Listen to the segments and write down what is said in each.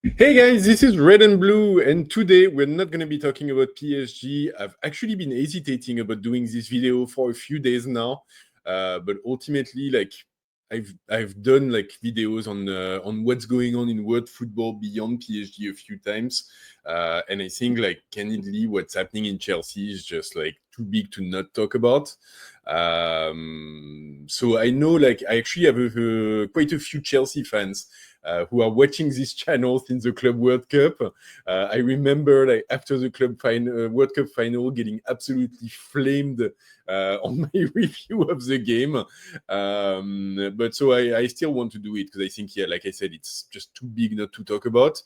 Hey guys, this is Red and Blue, and today we're not going to be talking about PSG. I've actually been hesitating about doing this video for a few days now, but ultimately, I've done like videos on what's going on in world football beyond PSG a few times, and I think like candidly, what's happening in Chelsea is just like too big to not talk about. So I know like I actually have quite a few Chelsea fans who are watching this channel since the Club World Cup. I remember like after the World Cup final, getting absolutely flamed on my review of the game. But so I still want to do it because I think, yeah, like I said, it's just too big not to talk about.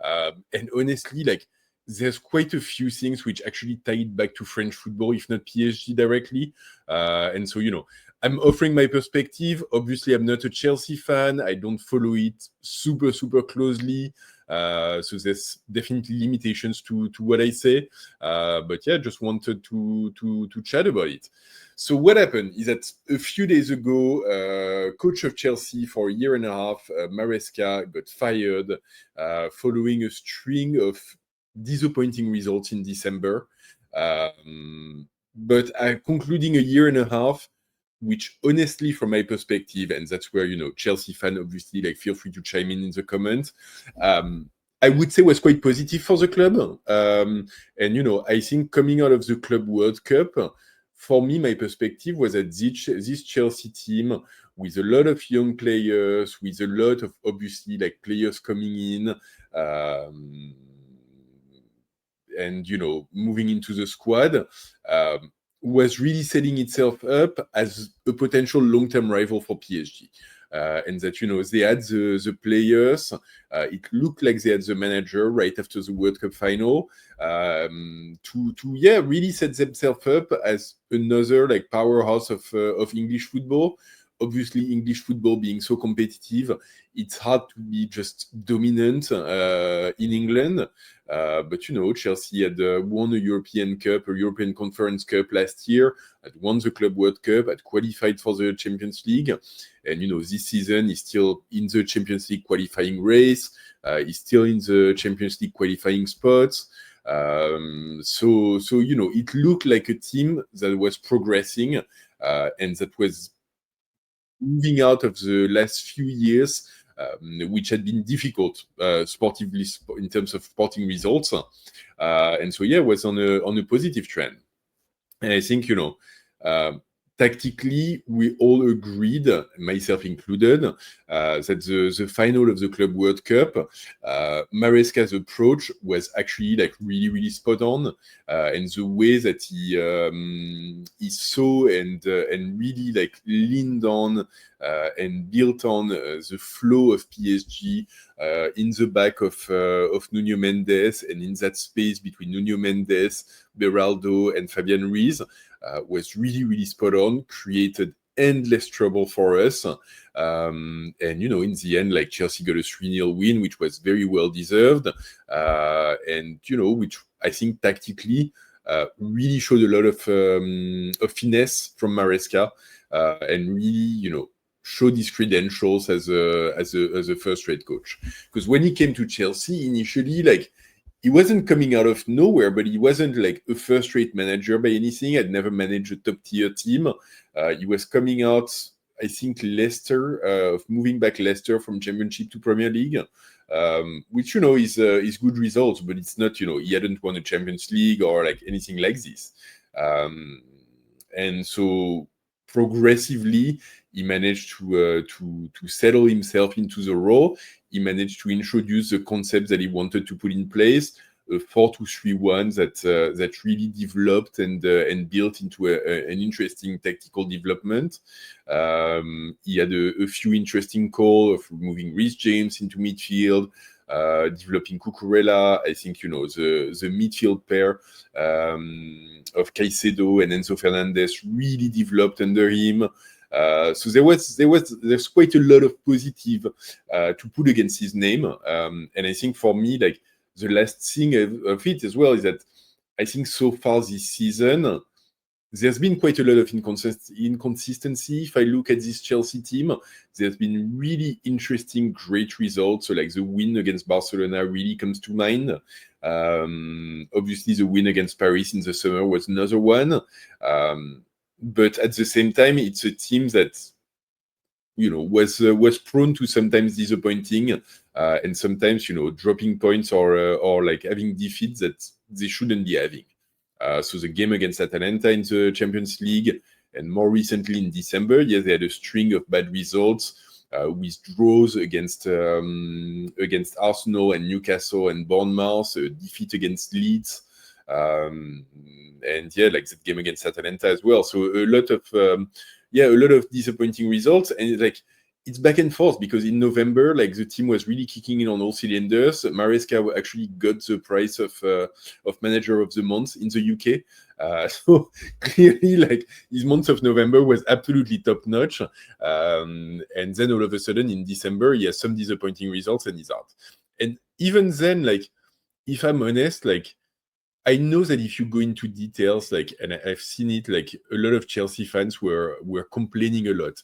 And honestly, like there's quite a few things which actually tie it back to French football, if not PSG directly. And so, I'm offering my perspective. Obviously, I'm not a Chelsea fan. I don't follow it super closely. So there's definitely limitations to what I say. But yeah, just wanted to chat about it. So what happened is that a few days ago, coach of Chelsea for a year and a half, Maresca, got fired following a string of disappointing results in December. But concluding a year and a half, which honestly, from my perspective, and that's where, Chelsea fan, obviously, like feel free to chime in the comments. I would say was quite positive for the club. And, I think coming out of the Club World Cup, for me, my perspective was that this Chelsea team, with a lot of young players, with a lot of obviously like players coming in, and moving into the squad, was really setting itself up as a potential long-term rival for PSG. And that they had the players. It looked like they had the manager right after the World Cup final, to yeah, really set themselves up as another like powerhouse of English football. Obviously, English football being so competitive, it's hard to be just dominant in England. But Chelsea had won a European Cup, a European Conference Cup last year, had won the Club World Cup, had qualified for the Champions League, and this season is still in the Champions League qualifying race. Is still in the Champions League qualifying spots. So it looked like a team that was progressing, and that was moving out of the last few years, which had been difficult sportively in terms of sporting results. And so, yeah, was on a positive trend. And I think, uh, tactically, we all agreed, myself included, that the final of the Club World Cup, Maresca's approach was actually like really spot on, and the way that he saw and really like leaned on and built on the flow of PSG in the back of Nuno Mendes, and in that space between Nuno Mendes, Beraldo, and Fabian Ruiz, was really spot on, created endless trouble for us. And, in the end, like Chelsea got a 3-0 win, which was very well deserved. And, which I think tactically really showed a lot of finesse from Maresca, and really, showed his credentials as a first-rate coach. Because when he came to Chelsea initially, like he wasn't coming out of nowhere, but he wasn't like a first-rate manager by anything. I'd never managed a top-tier team. He was coming out, I think, Leicester, moving back Leicester from Championship to Premier League, which is good results, but it's not, he hadn't won a Champions League or like anything like this. And so progressively, he managed to settle himself into the role. He managed to introduce the concept that he wanted to put in place, a 4-2-3-1 that really developed and built into an interesting tactical development. He had a few interesting calls of moving Reece James into midfield, developing Cucurella. I think the midfield pair of Caicedo and Enzo Fernandez really developed under him. So there's quite a lot of positive to put against his name, and I think for me, like the last thing of it as well is that I think so far this season, there's been quite a lot of inconsistency. If I look at this Chelsea team, there's been really interesting, great results. So, like the win against Barcelona really comes to mind. Obviously, the win against Paris in the summer was another one. But at the same time, it's a team that was prone to sometimes disappointing and sometimes dropping points or like having defeats that they shouldn't be having. So the game against Atalanta in the Champions League, and more recently in December, yes, they had a string of bad results with draws against Arsenal and Newcastle and Bournemouth, a defeat against Leeds, and like that game against Atalanta as well. So a lot of disappointing results, and like it's back and forth because in November, like the team was really kicking in on all cylinders. Maresca actually got the prize of Manager of the Month in the UK. So clearly, like his month of November was absolutely top notch. And then all of a sudden in December, he has some disappointing results and he's out. And even then, like if I'm honest, like I know that if you go into details, like, and I've seen it, like a lot of Chelsea fans were complaining a lot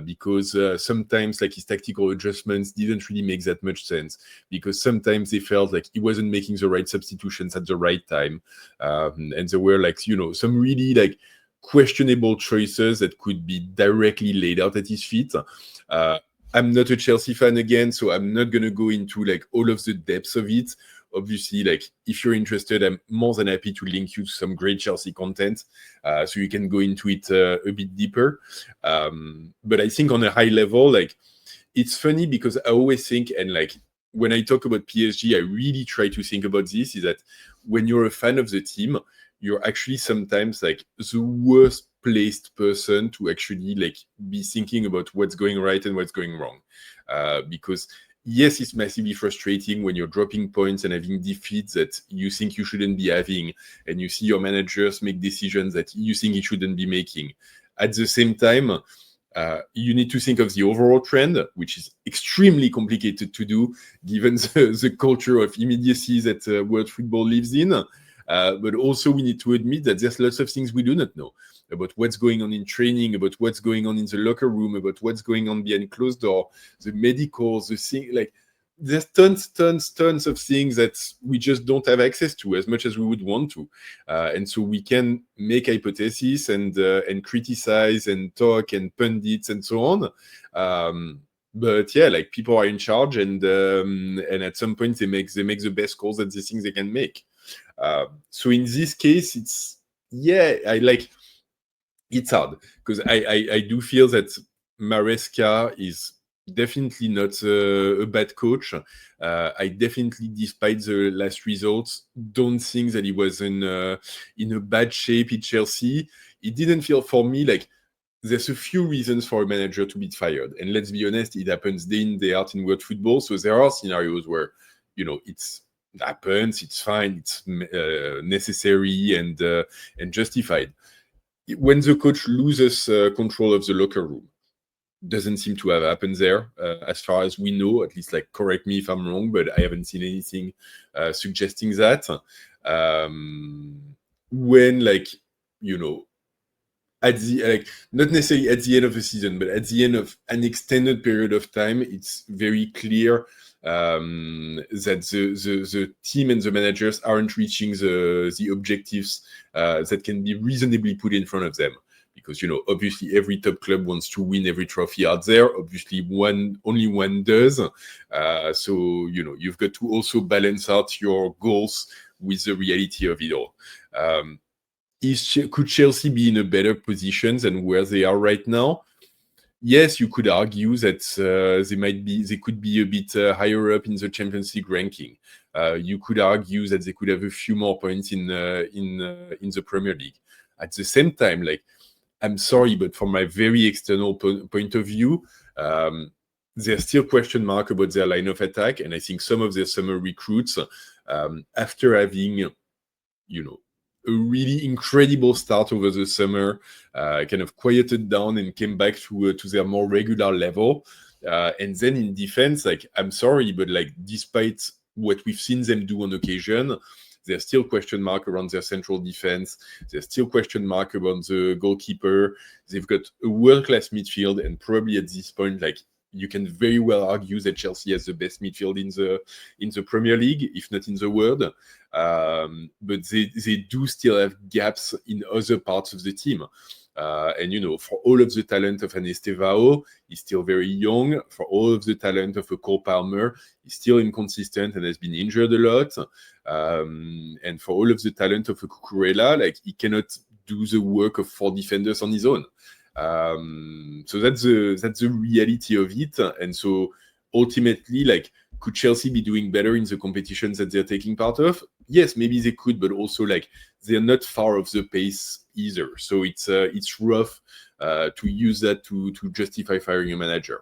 because sometimes like his tactical adjustments didn't really make that much sense because sometimes they felt like he wasn't making the right substitutions at the right time, and there were like some really like questionable choices that could be directly laid out at his feet. I'm not a Chelsea fan again, so I'm not gonna go into like all of the depths of it. Obviously, like if you're interested, I'm more than happy to link you to some great Chelsea content, so you can go into it a bit deeper. But I think on a high level, like it's funny because I always think, and like when I talk about PSG, I really try to think about this: is that when you're a fan of the team, you're actually sometimes like the worst placed person to actually like be thinking about what's going right and what's going wrong, because yes, it's massively frustrating when you're dropping points and having defeats that you think you shouldn't be having, and you see your managers make decisions that you think he shouldn't be making. At the same time, you need to think of the overall trend, which is extremely complicated to do given the culture of immediacy that world football lives in. But also we need to admit that there's lots of things we do not know about what's going on in training, about what's going on in the locker room, about what's going on behind closed door, the medicals, the thing, like there's tons of things that we just don't have access to as much as we would want to. And so we can make hypotheses and criticize and talk and pundits and so on. But yeah, like people are in charge, and at some point they make the best calls that they think they can make. So in this case, it's hard because I do feel that Maresca is definitely not a bad coach. I definitely, despite the last results, don't think that he was in a bad shape in Chelsea. It didn't feel for me like there's a few reasons for a manager to be fired. And let's be honest, it happens day in, day out in world football. So there are scenarios where, it happens, it's fine, it's necessary and justified. When the coach loses control of the locker room, doesn't seem to have happened there, as far as we know. At least, like, correct me if I'm wrong, but I haven't seen anything suggesting that. When, like, at the not necessarily at the end of the season, but at the end of an extended period of time, it's very clear that the team and the managers aren't reaching the objectives that can be reasonably put in front of them. Because obviously every top club wants to win every trophy out there. Obviously, only one does. So you've got to also balance out your goals with the reality of it all. Could Chelsea be in a better position than where they are right now? Yes, you could argue that they could be a bit higher up in the Champions League ranking. You could argue that they could have a few more points in the Premier League. At the same time, like, I'm sorry, but from my very external point of view, there's still question mark about their line of attack, and I think some of their summer recruits, after having, a really incredible start over the summer, kind of quieted down and came back to their more regular level. And then in defense, like, I'm sorry, but like, despite what we've seen them do on occasion. There's still question mark around their central defense. There's still question mark about the goalkeeper. They've got a world-class midfield, and probably at this point, like, you can very well argue that Chelsea has the best midfield in the Premier League, if not in the world. But they do still have gaps in other parts of the team. And, for all of the talent of an Estevao, he's still very young. For all of the talent of a Cole Palmer, he's still inconsistent and has been injured a lot. And for all of the talent of a Cucurella, like, he cannot do the work of 4 defenders on his own. So that's the reality of it. And so ultimately, like, could Chelsea be doing better in the competitions that they're taking part of? Yes, maybe they could, but also, like, they're not far off the pace either. So it's rough to use that to justify firing a manager.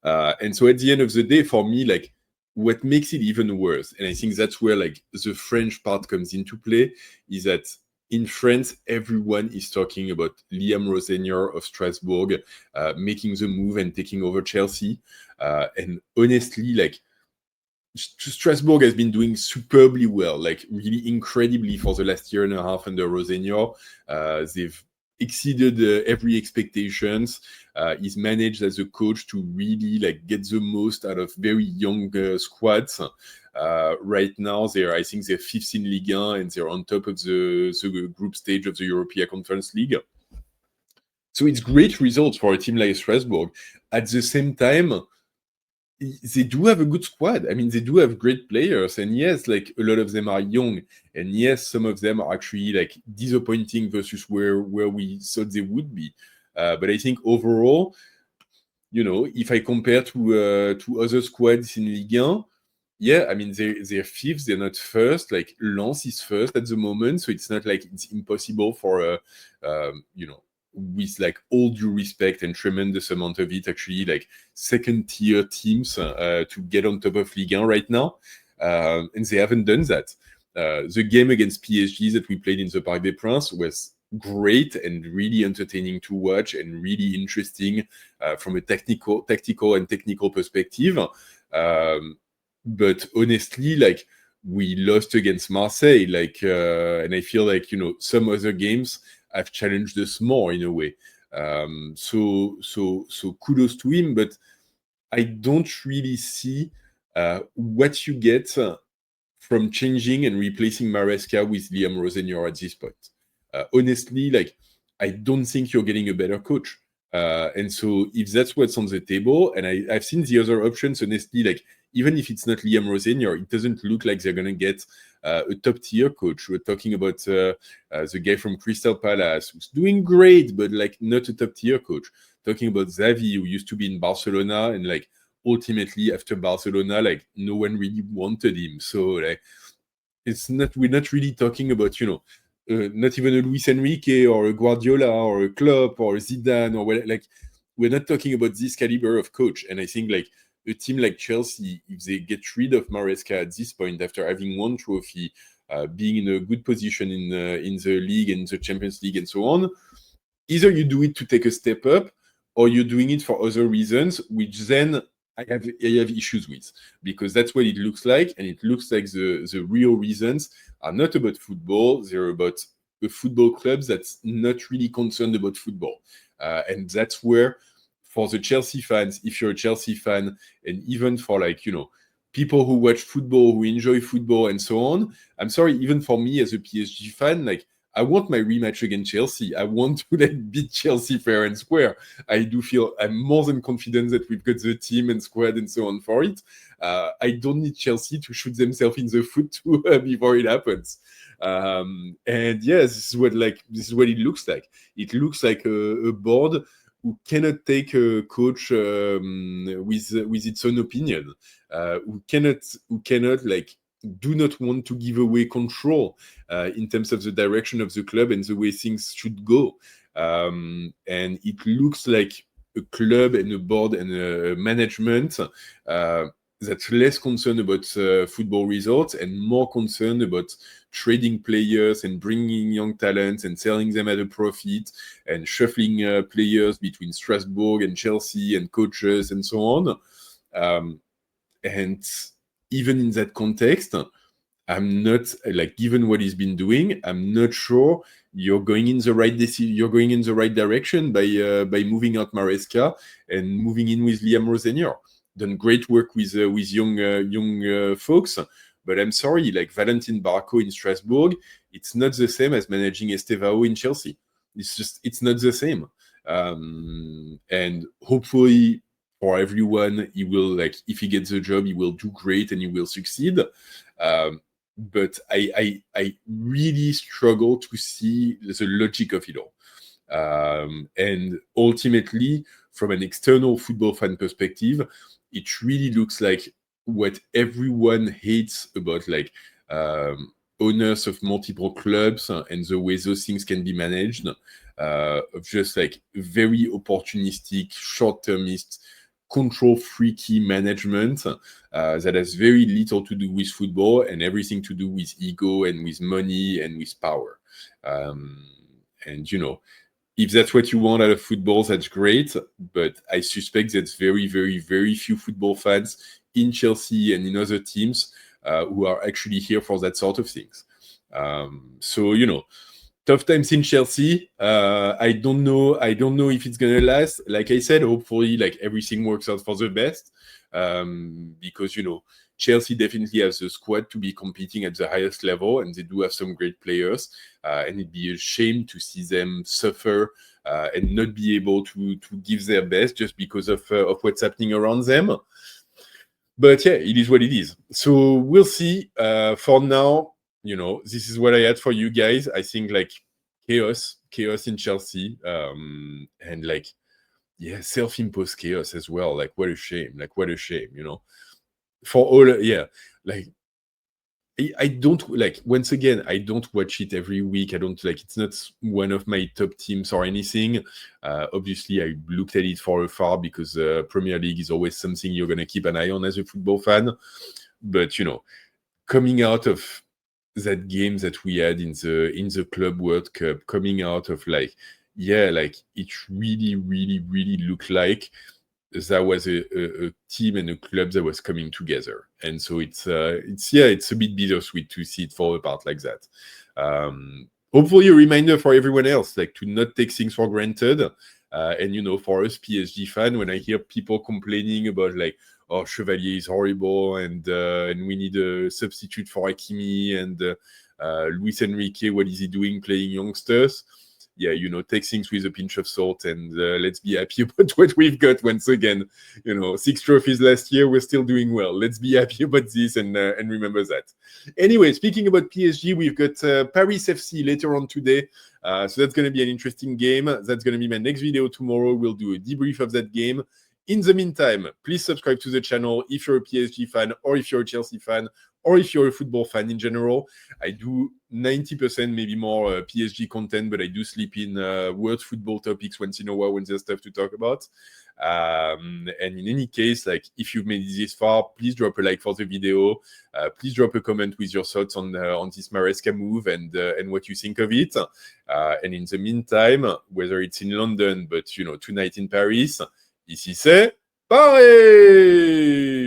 And so at the end of the day, for me, like, what makes it even worse, and I think that's where, like, the French part comes into play, is that in France, everyone is talking about Liam Rosenior of Strasbourg making the move and taking over Chelsea. And honestly, like, Strasbourg has been doing superbly well, like, really incredibly for the last year and a half under Rosenior. They've exceeded every expectations. He's managed as a coach to really, like, get the most out of very young squads. Right now, I think they're 5th in Ligue 1, and they're on top of the group stage of the European Conference League. So it's great results for a team like Strasbourg. At the same time, they do have a good squad. I mean, they do have great players, and yes, like, a lot of them are young, and yes, some of them are actually, like, disappointing versus where we thought they would be. But I think overall, if I compare to other squads in Ligue 1, yeah, I mean, they're 5th, they're not first. Like, Lens is first at the moment, so it's not like it's impossible for with, like, all due respect and tremendous amount of it, actually, like, second tier teams to get on top of Ligue 1 right now. And they haven't done that. The game against PSG that we played in the Parc des Princes was great and really entertaining to watch and really interesting from a tactical and technical perspective. But honestly, like, we lost against Marseille, like, and I feel like, some other games have challenged us more in a way. So kudos to him, but I don't really see what you get from changing and replacing Maresca with Liam Rosenior at this point. Honestly, like, I don't think you're getting a better coach. And so if that's what's on the table, and I've seen the other options, honestly, like, even if it's not Liam Rosenior, it doesn't look like they're going to get a top-tier coach. We're talking about the guy from Crystal Palace, who's doing great, but, like, not a top-tier coach. Talking about Xavi, who used to be in Barcelona, and, like, ultimately after Barcelona, like, no one really wanted him. So, like, we're not really talking about, not even a Luis Enrique or a Guardiola or a Klopp or a Zidane or whatever. Like, we're not talking about this caliber of coach. And I think, like, a team like Chelsea, if they get rid of Maresca at this point after having won trophy, being in a good position in the league and the Champions League and so on, either you do it to take a step up, or you're doing it for other reasons, which then I have issues with, because that's what it looks like, and it looks like the real reasons are not about football. They're about a football club that's not really concerned about football. And that's where, for the Chelsea fans, if you're a Chelsea fan, and even for, like, people who watch football, who enjoy football and so on, I'm sorry, even for me as a PSG fan, like, I want my rematch against Chelsea. I want to, like, beat Chelsea fair and square. I do feel I'm more than confident that we've got the team and squad and so on for it. I don't need Chelsea to shoot themselves in the foot before it happens. And yes, this is what it looks like. It looks like a board who cannot take a coach with its own opinion, who cannot, like, do not want to give away control in terms of the direction of the club and the way things should go. And it looks like a club and a board and a management that's less concerned about football results and more concerned about trading players and bringing young talents and selling them at a profit and shuffling players between Strasbourg and Chelsea and coaches and so on. And even in that context, I'm not like, given what he's been doing, I'm not sure you're going in the right you're going in the right direction by moving out Maresca and moving in with Liam Rosenior. Done great work with young folks, but I'm sorry, like Valentin Barco in Strasbourg, it's not the same as managing Estevao in Chelsea. It's not the same. And hopefully for everyone, he will, like, if he gets the job, he will do great and he will succeed. Um, but I really struggle to see the logic of it all. And ultimately, from an external football fan perspective, it really looks like what everyone hates about, like, owners of multiple clubs and the way those things can be managed, of just like very opportunistic, short-termist, control freaky management that has very little to do with football and everything to do with ego and with money and with power. And if that's what you want out of football, that's great. But I suspect that very, very, very few football fans in Chelsea and in other teams who are actually here for that sort of things. So tough times in Chelsea. I don't know if it's gonna last. Like I said, hopefully, like, everything works out for the best. Because Chelsea definitely has the squad to be competing at the highest level, and they do have some great players. And it'd be a shame to see them suffer and not be able to give their best just because of what's happening around them. But yeah, it is what it is. So we'll see. For now, this is what I had for you guys. I think, like, chaos in Chelsea, and like, yeah, self-imposed chaos as well. Like, what a shame. For all, yeah, like, I don't, like, once again, I don't watch it every week. I don't, like, it's not one of my top teams or anything. Obviously, I looked at it for afar because Premier League is always something you're going to keep an eye on as a football fan. But coming out of that game that we had in the Club World Cup, coming out of, like, yeah, like, it really, really, really looked like that was a team and a club that was coming together. And so it's a bit bittersweet to see it fall apart like that. Hopefully a reminder for everyone else, like, to not take things for granted. And for us PSG fan, when I hear people complaining about, like, oh, Chevalier is horrible and we need a substitute for Hakimi, and Luis Enrique, what is he doing playing youngsters? Yeah, take things with a pinch of salt, and let's be happy about what we've got once again. 6 trophies last year, we're still doing well. Let's be happy about this and remember that. Anyway, speaking about PSG, we've got Paris FC later on today. So that's going to be an interesting game. That's going to be my next video tomorrow. We'll do a debrief of that game. In the meantime, please subscribe to the channel if you're a PSG fan, or if you're a Chelsea fan, or if you're a football fan in general. I do 90%, maybe more, PSG content, but I do slip in world football topics once in a while when there's stuff to talk about. And in any case, like, if you've made it this far, please drop a like for the video. Please drop a comment with your thoughts on this Maresca move and what you think of it. And in the meantime, whether it's in London, but tonight in Paris, ici c'est Paris!